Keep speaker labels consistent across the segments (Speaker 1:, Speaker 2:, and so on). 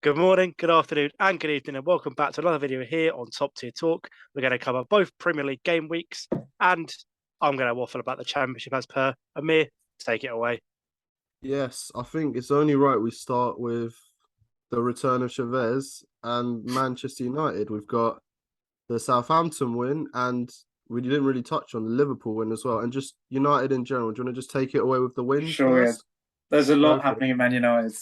Speaker 1: Good morning, good afternoon, and good evening, and welcome back to another video here on Top Tier Talk. We're going to cover both Premier League game weeks, and I'm going to waffle about the Championship as per. Amir, take it away.
Speaker 2: Yes, I think it's only right we start with the return of Chavez and Manchester United. We've got the Southampton win, and we didn't really touch on the Liverpool win as well, and just United in general. Do you want to just take it away with the wins
Speaker 3: Sure, yeah.
Speaker 2: first?
Speaker 3: There's a
Speaker 2: Go
Speaker 3: lot
Speaker 2: for it.
Speaker 3: happening in Man United.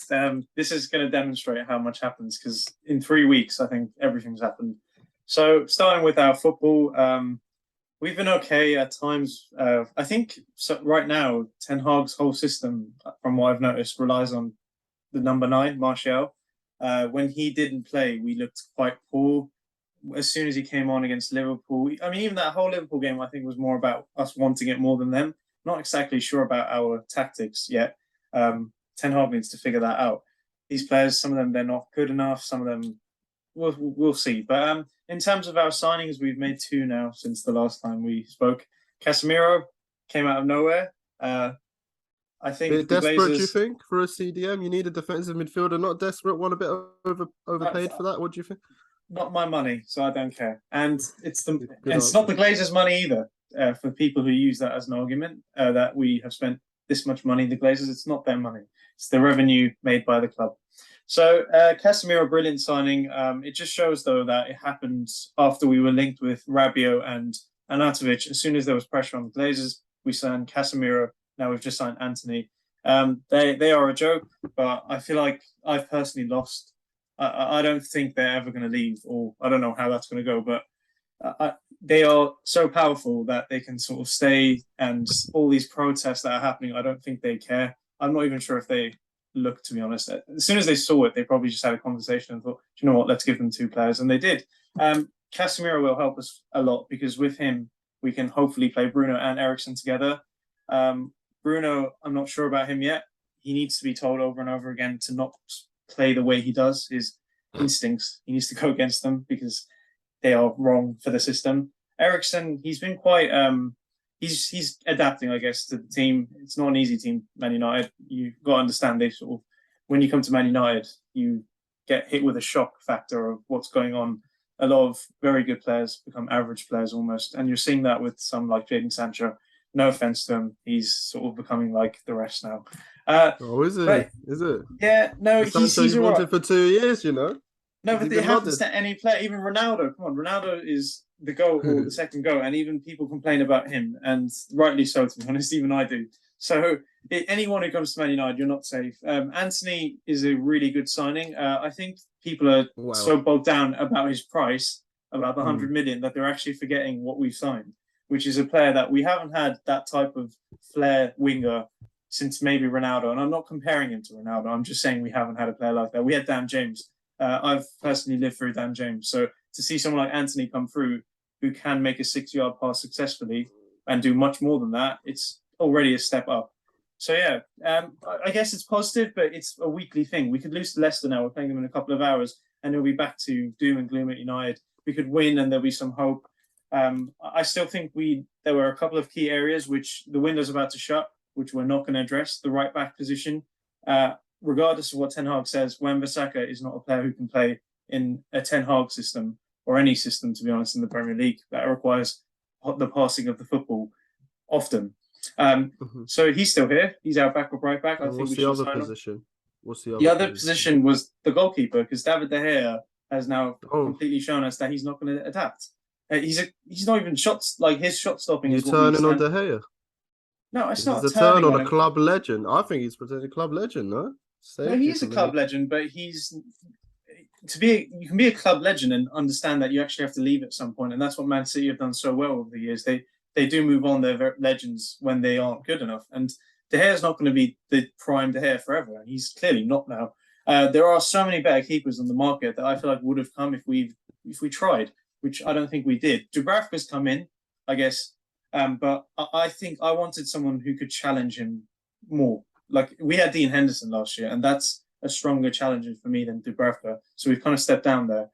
Speaker 3: This is going to demonstrate how much happens because in 3 weeks, I think everything's happened. So, starting with our football, we've been okay at times. I think right now, Ten Hag's whole system, from what I've noticed, relies on the number 9, Martial. When he didn't play, we looked quite poor. As soon as he came on against Liverpool, I mean, even that whole Liverpool game, I think, was more about us wanting it more than them. Not exactly sure about our tactics yet. Ten Hag needs to figure that out. These players, some of them, they're not good enough. Some of them, we'll see. But in terms of our signings, we've made 2 now since the last time we spoke. Casemiro came out of nowhere. I think
Speaker 2: Bit
Speaker 3: the
Speaker 2: desperate, do you
Speaker 3: Glazers.
Speaker 2: think, for a CDM? You need a defensive midfielder, not desperate, one a bit overpaid for that. What do you think?
Speaker 3: Not my money, so I don't care. And it's
Speaker 2: answer.
Speaker 3: not the Glazers' money either. For people who use that as an argument that we have spent this much money, the Glazers, it's not their money. It's the revenue made by the club. So Casemiro, brilliant signing. It just shows though that it happened after we were linked with Rabiot and Anatovic. As soon as there was pressure on the Glazers, we signed Casemiro. Now we've just signed Anthony. They are a joke, but I feel like I've personally lost. I don't think they're ever going to leave, or I don't know how that's going to go, but they are so powerful that they can sort of stay, and all these protests that are happening, I don't think they care. I'm not even sure if they look, to be honest. As soon as they saw it, they probably just had a conversation and thought, you know what, let's give them 2 players, and they did. Casemiro will help us a lot because with him, we can hopefully play Bruno and Eriksen together. Bruno, I'm not sure about him yet. He needs to be told over and over again to not play the way he does. His instincts, he needs to go against them because they are wrong for the system. Eriksen, he's been quite he's adapting, I guess, to the team. It's not an easy team, Man United. You've got to understand they sort of, when you come to Man United, you get hit with a shock factor of what's going on. A lot of very good players become average players almost, and you're seeing that with some like Jadon Sancho. No offense to him, he's sort of becoming like the rest now.
Speaker 2: Is it?
Speaker 3: But,
Speaker 2: Is it?
Speaker 3: yeah, no,
Speaker 2: The Sancho
Speaker 3: he's
Speaker 2: you've
Speaker 3: all
Speaker 2: wanted
Speaker 3: right.
Speaker 2: for 2 years, you know?
Speaker 3: No,
Speaker 2: Has he
Speaker 3: but it
Speaker 2: been
Speaker 3: happens
Speaker 2: lauded?
Speaker 3: to any player, even Ronaldo. Come on, Ronaldo is the GOAT or the second GOAT, and even people complain about him, and rightly so, to be honest, even I do. So anyone who comes to Man United, you're not safe. Anthony is a really good signing. I think people are so
Speaker 2: Wow.
Speaker 3: bogged down about his price, about the 100 million, that they're actually forgetting what we've signed, which is a player that we haven't had that type of flair winger since maybe Ronaldo. And I'm not comparing him to Ronaldo. I'm just saying we haven't had a player like that. We had Dan James. I've personally lived through Dan James. So to see someone like Anthony come through who can make a 6-yard pass successfully and do much more than that, it's already a step up. So yeah, I guess it's positive, but it's a weekly thing. We could lose to Leicester now. We're playing them in a couple of hours, and it'll be back to doom and gloom at United. We could win, and there'll be some hope. I still think there were a couple of key areas which the window's about to shut, which we're not going to address. The right back position. Regardless of what Ten Hag says, Wan-Bissaka is not a player who can play in a Ten Hag system or any system, to be honest, in the Premier League that requires the passing of the football often. So he's still here. He's our backup right back. I think
Speaker 2: What's
Speaker 3: we
Speaker 2: the
Speaker 3: should
Speaker 2: other
Speaker 3: sign him.
Speaker 2: position? What's the
Speaker 3: The
Speaker 2: other
Speaker 3: other position was the goalkeeper because David De Gea has now completely shown us that he's not going to adapt. He's not even shots, like his shot stopping
Speaker 2: You
Speaker 3: is what we
Speaker 2: turning on
Speaker 3: stand.
Speaker 2: De Gea?
Speaker 3: No, it's
Speaker 2: This
Speaker 3: not
Speaker 2: is a
Speaker 3: turning
Speaker 2: turn on
Speaker 3: on
Speaker 2: a
Speaker 3: him.
Speaker 2: club legend. I think he's pretending club legend, no?
Speaker 3: No, he is a club legend, but you can be a club legend and understand that you actually have to leave at some point, and that's what Man City have done so well over the years. They do move on their legends when they aren't good enough, and De Gea is not going to be the prime De Gea forever, and he's clearly not now. There are so many better keepers on the market that I feel like would have come if we tried, which I don't think we did. Dubravka's come in, I guess, but I think I wanted someone who could challenge him more. Like we had Dean Henderson last year, and that's a stronger challenger for me than Dubravka. So we've kind of stepped down there.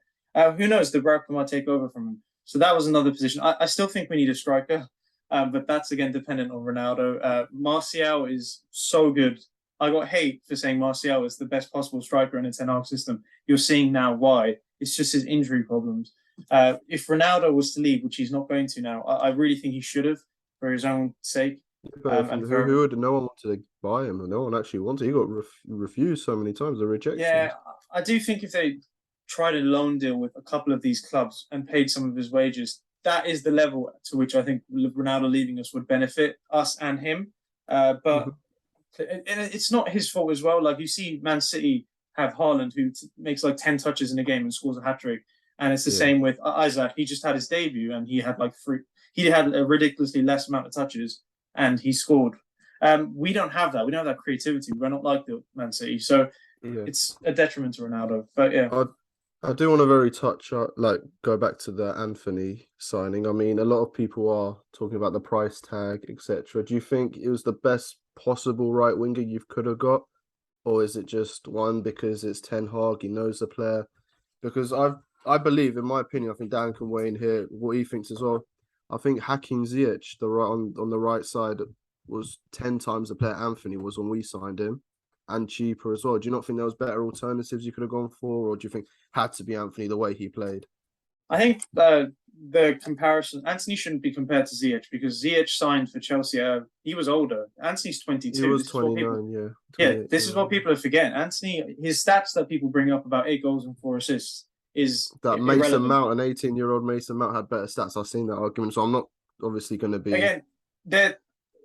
Speaker 3: Who knows? Dubravka might take over from him. So that was another position. I still think we need a striker, but that's again dependent on Ronaldo. Martial is so good. I got hate for saying Martial is the best possible striker in a Ten Hag system. You're seeing now why. It's just his injury problems. If Ronaldo was to leave, which he's not going to now, I really think he should have for his own sake.
Speaker 2: But who would? No one wanted to buy him. No one actually wanted. He got refused so many times. The rejection.
Speaker 3: Yeah, I do think if they tried a loan deal with a couple of these clubs and paid some of his wages, that is the level to which I think Ronaldo leaving us would benefit us and him. But it's not his fault as well. Like you see, Man City have Haaland who makes like 10 touches in a game and scores a hat trick, and it's the same with Isaac. He just had his debut and he had like he had a ridiculously less amount of touches and he scored. We don't have that. We don't have that creativity. We're not like the Man City, so it's a detriment to Ronaldo. But yeah,
Speaker 2: I do want to go back to the Anthony signing. I mean, a lot of people are talking about the price tag, etc. Do you think it was the best possible right winger you could have got, or is it just one because it's Ten Hag, he knows the player? Because I believe, in my opinion, I think Dan can weigh in here what he thinks as well. I think Hakim Ziyech, on the right side, was 10 times the player Anthony was when we signed him, and cheaper as well. Do you not think there was better alternatives you could have gone for, or do you think had to be Anthony the way he played?
Speaker 3: I think the comparison, Anthony shouldn't be compared to Ziyech because Ziyech signed for Chelsea. He was older. Anthony's 22.
Speaker 2: He was 29,
Speaker 3: yeah. This is what people are forgetting. Anthony, his stats that people bring up about 8 goals and 4 assists is
Speaker 2: that
Speaker 3: irrelevant.
Speaker 2: Mason Mount, an 18-year-old Mason Mount, had better stats. I've seen that argument, so I'm not obviously going to be...
Speaker 3: Again,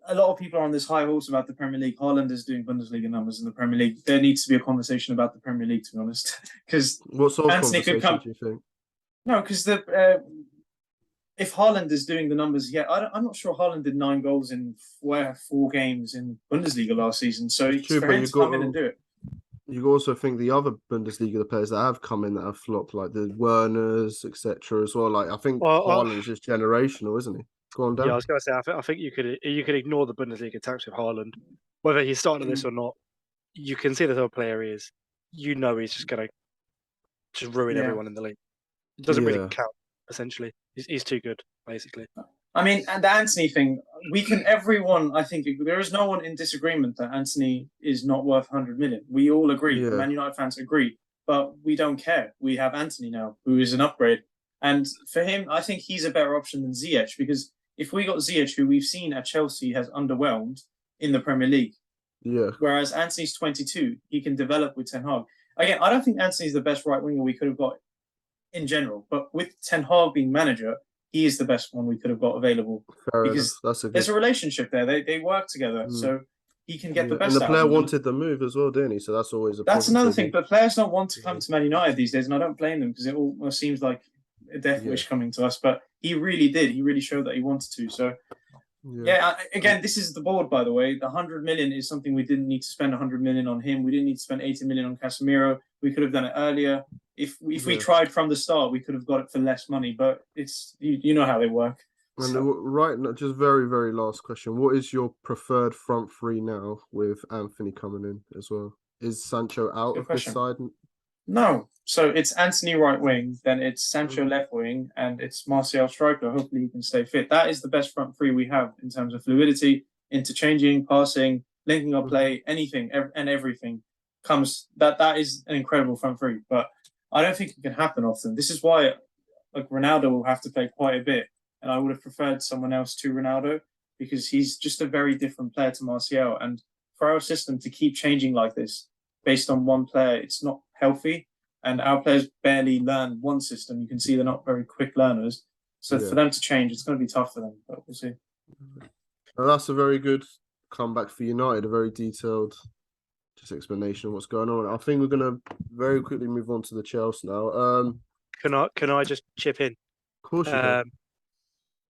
Speaker 3: a lot of people are on this high horse about the Premier League. Haaland is doing Bundesliga numbers in the Premier League. There needs to be a conversation about the Premier League, to be honest. Because
Speaker 2: what sort of Anthony conversation do you think?
Speaker 3: No, because if Haaland is doing the numbers, I'm not sure Haaland did 9 goals in 4 games in Bundesliga last season. So it's for him to come in and do it.
Speaker 2: You also think the other Bundesliga players that have come in that have flopped, like the Werners, etc. as well. Like I think Haaland's just generational, isn't he? Go on, Dan.
Speaker 1: Yeah, I was going to say, I think you could ignore the Bundesliga tax with Haaland, whether he's starting this or not. You can see the type of player he is. You know he's just going to just ruin everyone in the league. It doesn't really count. Essentially, he's too good, basically.
Speaker 3: I mean, and the Anthony thing, everyone, I think, there is no one in disagreement that Anthony is not worth 100 million. We all agree. Yeah. Man United fans agree, but we don't care. We have Anthony now, who is an upgrade. And for him, I think he's a better option than Ziyech, because if we got Ziyech, who we've seen at Chelsea has underwhelmed in the Premier League, whereas Anthony's 22, he can develop with Ten Hag. Again, I don't think Anthony's the best right winger we could have got in general, but with Ten Hag being manager, he is the best one we could have got available. Because there's a relationship there. They work together, so he can get the best out of them.
Speaker 2: And the player wanted the move as well, didn't he? So that's always
Speaker 3: That's another thing, but players don't want to come to Man United these days, and I don't blame them because it almost seems like a death wish coming to us, but he really did. He really showed that he wanted to. So, again, this is the board, by the way. The 100 million is something we didn't need to spend 100 million on him. We didn't need to spend 80 million on Casemiro. We could have done it earlier. If we tried from the start, we could have got it for less money, but it's you know how they work.
Speaker 2: And just very, very last question. What is your preferred front three now with Anthony coming in as well? Is Sancho out of this side?
Speaker 3: No. So it's Anthony right wing, then it's Sancho left wing, and it's Martial striker. Hopefully he can stay fit. That is the best front three we have in terms of fluidity, interchanging, passing, linking up play, anything and everything comes. That is an incredible front three, but I don't think it can happen often. This is why Ronaldo will have to play quite a bit, and I would have preferred someone else to Ronaldo because he's just a very different player to Martial. And for our system to keep changing like this based on one player, it's not healthy. And our players barely learn one system. You can see they're not very quick learners. So for them to change, it's going to be tough for them, but we'll see.
Speaker 2: Well, that's a very good comeback for United, a very detailed explanation of what's going on. I think we're going to very quickly move on to the Chelsea now.
Speaker 1: Can I just chip in?
Speaker 2: Of course you can.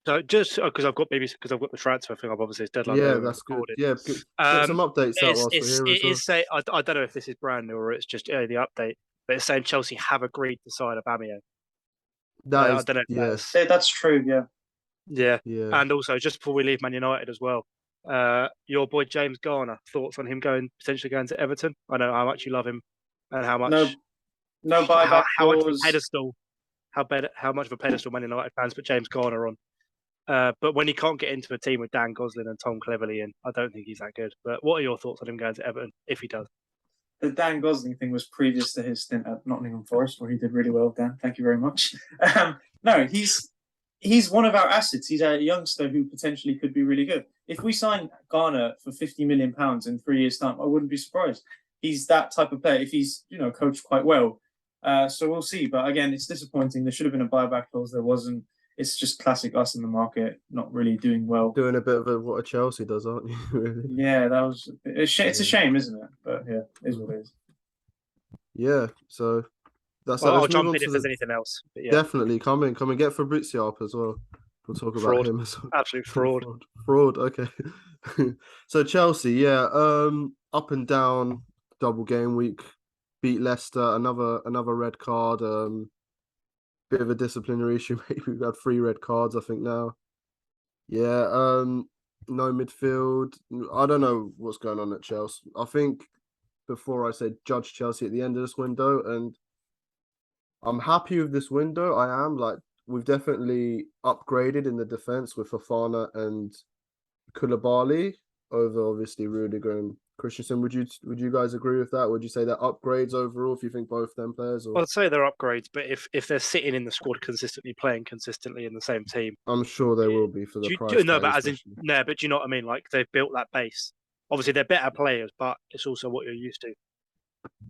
Speaker 1: So just because I've got the transfer thing, obviously it's deadline.
Speaker 2: Yeah, that's good. Yeah, get some updates out whilst we're here as well.
Speaker 1: I don't know if this is brand new or it's just the update, but it's saying Chelsea have agreed to sign Aubameyang. I don't know.
Speaker 3: That's true.
Speaker 1: Yeah. And also, just before we leave Man United as well, your boy James Garner, thoughts on him potentially going to Everton? I know how much you love him and how much
Speaker 3: no buyback
Speaker 1: how much of a pedestal how much of a pedestal Man United fans put James Garner on. But when he can't get into a team with Dan Gosling and Tom Cleverley in, I don't think he's that good. But what are your thoughts on him going to Everton if he does?
Speaker 3: The Dan Gosling thing was previous to his stint at Nottingham Forest, where he did really well. Dan, thank you very much. No, he's one of our assets. He's a youngster who potentially could be really good. If we sign Garner for £50 million in 3 years' time, I wouldn't be surprised. He's that type of player if he's coached quite well. So we'll see. But again, it's disappointing. There should have been a buyback clause. There wasn't. It's just classic us in the market, not really doing well.
Speaker 2: Doing a bit of what a Chelsea does, aren't you? Really?
Speaker 3: Yeah, that was. It's a shame, isn't it? But yeah, it is what it is.
Speaker 2: Yeah. So that's.
Speaker 1: Well,
Speaker 2: Let's
Speaker 1: I'll jump
Speaker 2: move on
Speaker 1: in if
Speaker 2: to
Speaker 1: there's anything else. But yeah.
Speaker 2: Definitely come in get Fabrizio up as well. We'll talk about
Speaker 1: Fraud.
Speaker 2: him as well.
Speaker 1: Absolute fraud.
Speaker 2: Fraud. Okay. So Chelsea, yeah, up and down, double game week, beat Leicester, another red card. Bit of a disciplinary issue. Maybe we've had 3 red cards, I think now. Yeah. No midfield. I don't know what's going on at Chelsea. I think before I said judge Chelsea at the end of this window, and I'm happy with this window. I am. Like, we've definitely upgraded in the defense with Fofana and Koulibaly over obviously Rudiger and Christensen. Would you guys agree with that? Would you say they're upgrades overall if you think both them players? Or...
Speaker 1: Well, I'd say they're upgrades, but if they're sitting in the squad consistently, playing consistently in the same team,
Speaker 2: I'm sure they will be for the price.
Speaker 1: No, but do you know what I mean? Like, they've built that base. Obviously, they're better players, but it's also what you're used to.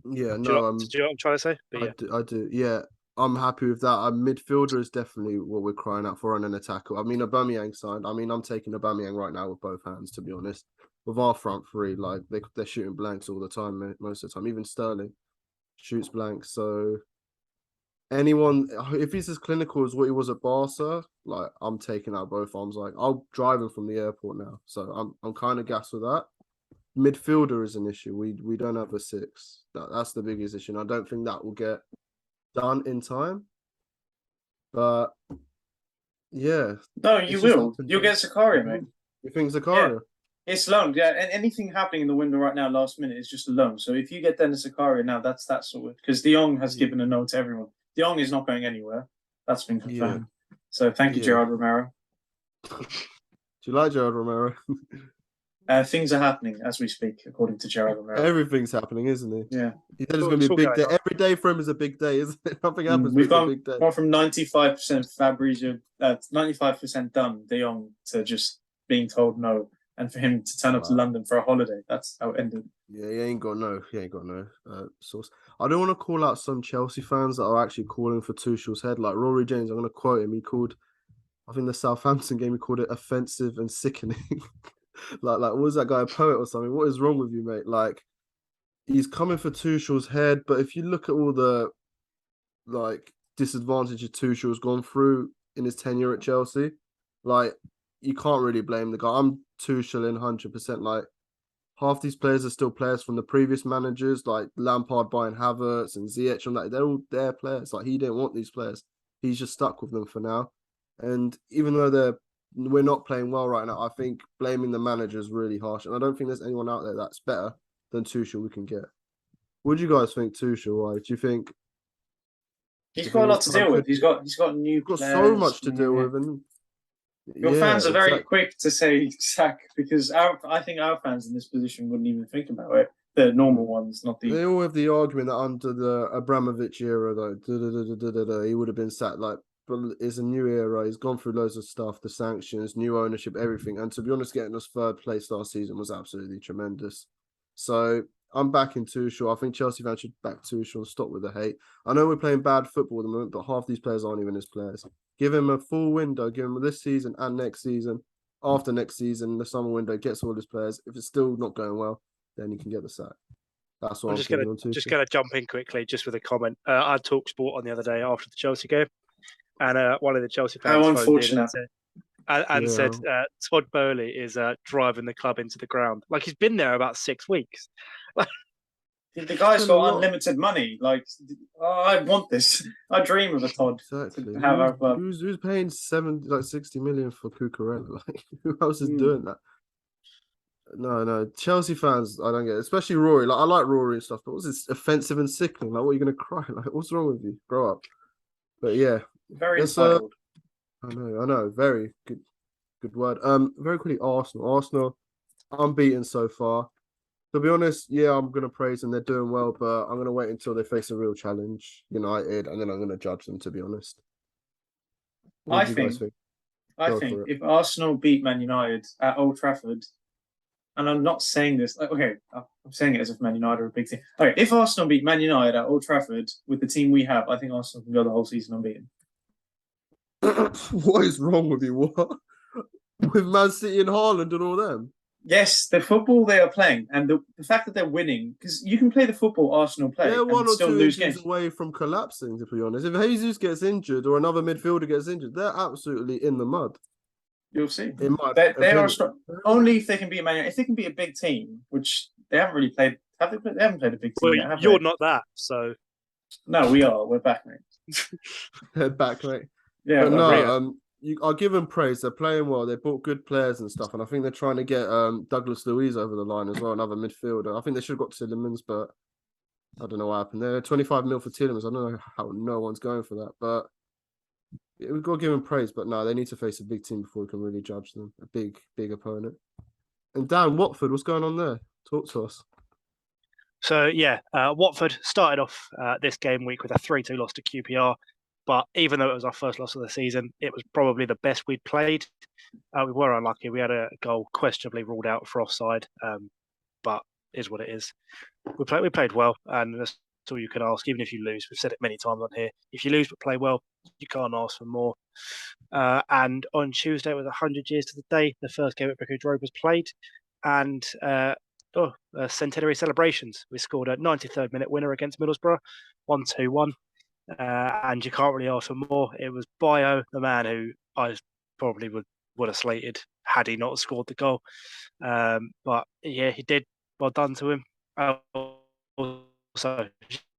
Speaker 2: Yeah,
Speaker 1: do you know what I'm trying to say?
Speaker 2: But I do. Yeah, I'm happy with that. A midfielder is definitely what we're crying out for, and an attacker. I mean, Aubameyang signed. I mean, I'm taking Aubameyang right now with both hands, to be honest. With our front three, like they're shooting blanks all the time, most of the time. Even Sterling shoots blanks. So anyone, if he's as clinical as what he was at Barca, like I'm taking out both arms. Like I'll drive him from the airport now. So I'm kind of gassed with that. Midfielder is an issue. We don't have a 6. That's the biggest issue. And I don't think that will get done in time. But yeah.
Speaker 3: No, you will. You'll get Zakaria, mate.
Speaker 2: You think Zakaria?
Speaker 3: Yeah. It's loan. Yeah, and anything happening in the window right now, last minute, is just a loan. So if you get Dennis Zakaria now, that's that sort of, because De Jong has given a no to everyone. De Jong is not going anywhere. That's been confirmed. Yeah. So thank you, Gerard Romero.
Speaker 2: Do you like Gerard Romero?
Speaker 3: Things are happening as we speak, according to Gerard Romero.
Speaker 2: Everything's happening, isn't he?
Speaker 3: Yeah.
Speaker 2: He said it's going to be a big day. Every day for him is a big day, isn't it? Nothing happens.
Speaker 3: We've gone from 95% Fabrizio, 95% done, De Jong, to just being told no. And for him to turn up to London for a holiday. That's how it ended.
Speaker 2: Yeah, he ain't got no source. I don't want to call out some Chelsea fans that are actually calling for Tuchel's head. Like Rory James, I'm going to quote him. He called, I think the Southampton game, he called it offensive and sickening. like what was that guy, a poet or something? What is wrong with you, mate? Like, he's coming for Tuchel's head, but if you look at all the disadvantages Tuchel's gone through in his tenure at Chelsea, like, you can't really blame the guy. I'm Tuchel in 100%. Like, half these players are still players from the previous managers, like Lampard buying Havertz and Ziyech and that. They're all their players. Like, he didn't want these players. He's just stuck with them for now. And even though we're not playing well right now, I think blaming the manager is really harsh. And I don't think there's anyone out there that's better than Tuchel we can get. What do you guys think, Tuchel? Why do you think
Speaker 3: he's got a lot to deal with? He's got new.
Speaker 2: Got so much to deal with, and
Speaker 3: your fans are very quick to say sack, because I think our fans in this position wouldn't even think about it. The normal ones, not the.
Speaker 2: They all have the argument that under the Abramovich era, though, he would have been sacked. Like, but it's a new era. He's gone through loads of stuff, the sanctions, new ownership, everything. And to be honest, getting us 3rd place last season was absolutely tremendous. So I'm backing Tuchel. I think Chelsea fans should back Tuchel and stop with the hate. I know we're playing bad football at the moment, but half these players aren't even his players. Give him a full window. Give him this season and next season. After next season, the summer window, gets all his players. If it's still not going well, then he can get the sack. That's what I'm just
Speaker 1: going to jump in quickly, just with a comment. I had TalkSport on the other day after the Chelsea game, and one of the Chelsea fans said Todd Boehly is driving the club into the ground. Like, he's been there about 6 weeks.
Speaker 3: The guy's got unlimited money. Like, I want this. I dream of a Todd.
Speaker 2: Exactly. Who's paying 60 million for Cucurella? Like, who else is doing that? No. Chelsea fans, I don't get it. Especially Rory. Like, I like Rory and stuff, but what's this offensive and sickening? Like, what are you going to cry? Like, what's wrong with you? Grow up. But yeah.
Speaker 3: Very entitled.
Speaker 2: I know. Very good. good word. Very quickly, Arsenal. Arsenal, unbeaten so far. To be honest, yeah, I'm gonna praise them. They're doing well, but I'm gonna wait until they face a real challenge, United, and then I'm gonna judge them. To be honest, what do you guys think?
Speaker 3: I
Speaker 2: Go
Speaker 3: think
Speaker 2: for it.
Speaker 3: if Arsenal beat Man United at Old Trafford, and I'm not saying this, okay, I'm saying it as if Man United are a big team. Okay, if Arsenal beat Man United at Old Trafford with the team we have, I think Arsenal can go the whole season unbeaten.
Speaker 2: What is wrong with you? What with Man City and Haaland and all them?
Speaker 3: Yes, the football they are playing and the fact that they're winning, because you can play the football Arsenal play
Speaker 2: They're one
Speaker 3: and
Speaker 2: or
Speaker 3: still
Speaker 2: two
Speaker 3: lose
Speaker 2: injuries
Speaker 3: games.
Speaker 2: away from collapsing. To be honest, if Jesus gets injured or another midfielder gets injured, they're absolutely in the mud.
Speaker 3: You'll see.
Speaker 2: In my
Speaker 3: They
Speaker 2: opinion.
Speaker 3: are strong. Only if they can beat Man United. If they can beat a big team, which they haven't really played. Have they? They haven't played a big team
Speaker 1: Well,
Speaker 3: yet, have
Speaker 1: you're
Speaker 3: they?
Speaker 1: not that, so
Speaker 3: No, we are. We're back, mate.
Speaker 2: They're back, mate.
Speaker 3: Yeah,
Speaker 2: But
Speaker 3: we're
Speaker 2: no,
Speaker 3: back.
Speaker 2: I'll give them praise. They're playing well. They bought good players and stuff, and I think they're trying to get Douglas Luiz over the line as well, another midfielder. I think they should have got Tillemans, but I don't know what happened. They're 25 mil for Tillemans. I don't know how no one's going for that, but yeah, we've got to give them praise. But no, they need to face a big team before we can really judge them. A big opponent. And Dan, Watford, what's going on there? Talk to us.
Speaker 1: So yeah, Watford started off this game week with a 3-2 loss to QPR, but even though it was our first loss of the season, it was probably the best we'd played. We were unlucky. We had a goal questionably ruled out for offside, but is what it is. We played well, and that's all you can ask. Even if you lose, we've said it many times on here. If you lose but play well, you can't ask for more. And on Tuesday, it was 100 years to the day the first game at Vicarage Road was played, and centenary celebrations. We scored a 93rd minute winner against Middlesbrough, 1-2-1, and you can't really ask for more. It was Bio, the man who I probably would have slated had he not scored the goal. But yeah, he did. Well done to him. Also,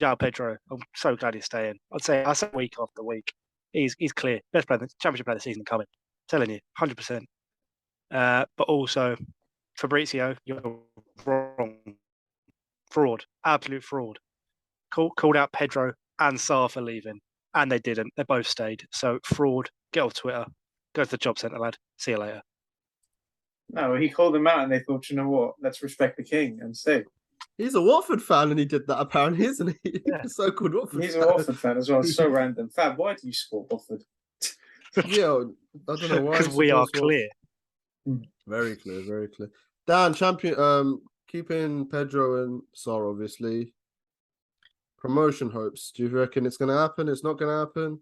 Speaker 1: João Pedro, I'm so glad he's staying. I say week after week, he's clear. Best player, championship player of the season coming. I'm telling you, 100%. But also, Fabrizio, you're wrong. Fraud. Absolute fraud. Called out Pedro and Sarr for leaving, and they didn't. They both stayed. So, fraud. Get off Twitter. Go to the job centre, lad. See you later.
Speaker 3: No, he called them out and they thought, you know what? Let's respect the king and stay.
Speaker 2: He's a Watford fan and he did that apparently, isn't he?
Speaker 1: Yeah.
Speaker 2: So-called Watford
Speaker 3: He's
Speaker 2: fan.
Speaker 3: a Watford fan as well. It's so random. Fab, why do you support Watford?
Speaker 2: Yeah, I don't know why.
Speaker 1: Because we are clear.
Speaker 2: Very clear, very clear. Dan, champion, keeping Pedro and Sarr, obviously. Promotion hopes. Do you reckon it's going to happen? It's not going to happen?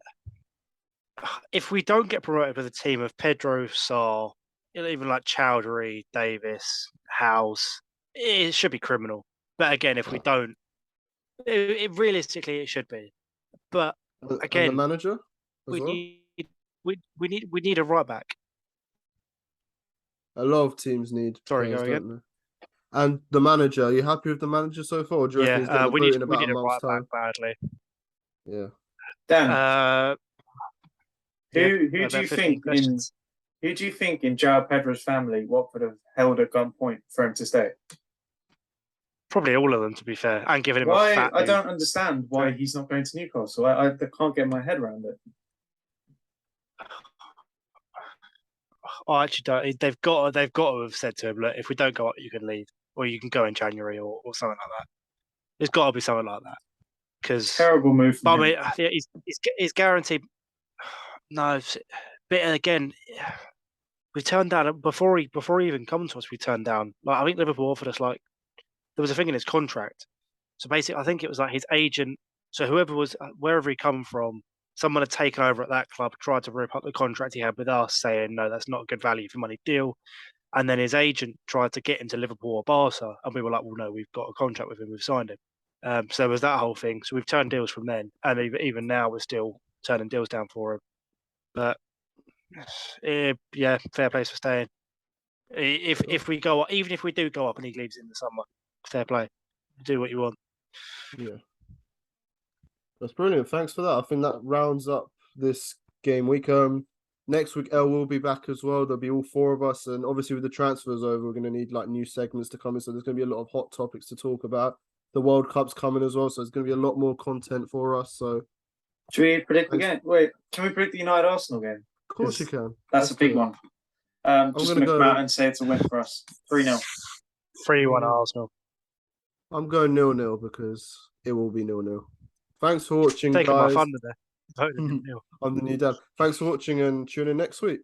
Speaker 1: If we don't get promoted with a team of Pedro, Sarr, even like Chowdhury, Davis, House, it should be criminal. But again, if we don't, realistically it should be. But again,
Speaker 2: and the manager as
Speaker 1: we need a right back.
Speaker 2: A lot of teams need.
Speaker 1: Sorry,
Speaker 2: players,
Speaker 1: go again.
Speaker 2: don't they? And the manager, are you happy with the manager so far? Or do you reckon he's getting
Speaker 1: we
Speaker 2: boot
Speaker 1: need
Speaker 2: in about a month's
Speaker 1: right
Speaker 2: time?
Speaker 1: back badly.
Speaker 2: Yeah.
Speaker 3: Dan, who do you think
Speaker 1: questions.
Speaker 3: who do you think in João Pedro's family Watford have held at gunpoint for him to stay?
Speaker 1: Probably all of them, to be fair, and giving him
Speaker 3: Why?
Speaker 1: a fat.
Speaker 3: I don't understand why he's not going to Newcastle. I can't get my head around it.
Speaker 1: I actually don't. They've got to have said to him, look, if we don't go up, you can leave, or you can go in January, or something like that. There's got to be something like that. Because
Speaker 3: terrible move.
Speaker 1: I mean, yeah, he's guaranteed. No, but again, we turned down before he even come to us. We turned down. Like I think Liverpool offered us like there was a thing in his contract. So basically, I think it was like his agent. So whoever was wherever he come from, someone had taken over at that club, tried to rip up the contract he had with us, saying no, that's not a good value for money deal. And then his agent tried to get him to Liverpool or Barca, and we were like, well, no, we've got a contract with him, we've signed him. So there was that whole thing. So we've turned deals from then, and even now we're still turning deals down for him. But yeah, fair place for staying. If we go, even if we do go up and he leaves in the summer, fair play. Do what you want.
Speaker 2: Yeah. That's brilliant. Thanks for that. I think that rounds up this game week. Next week, El will be back as well. There'll be all four of us. And obviously with the transfers over, we're going to need like new segments to come in. So there's going to be a lot of hot topics to talk about. The World Cup's coming as well. So there's going to be a lot more content for us. So
Speaker 3: should we predict the game? Wait, can we predict the United Arsenal game?
Speaker 2: Of course you can.
Speaker 3: That's a big one. Just going to come out and say it's a win for us. 3-0.
Speaker 1: 3-1 Arsenal.
Speaker 2: I'm going 0-0 because it will be 0-0. Thanks for watching,
Speaker 1: Taking
Speaker 2: guys.
Speaker 1: my thunder there. Voted 0-0.
Speaker 2: I'm the new dad. Thanks for watching and tune in next week.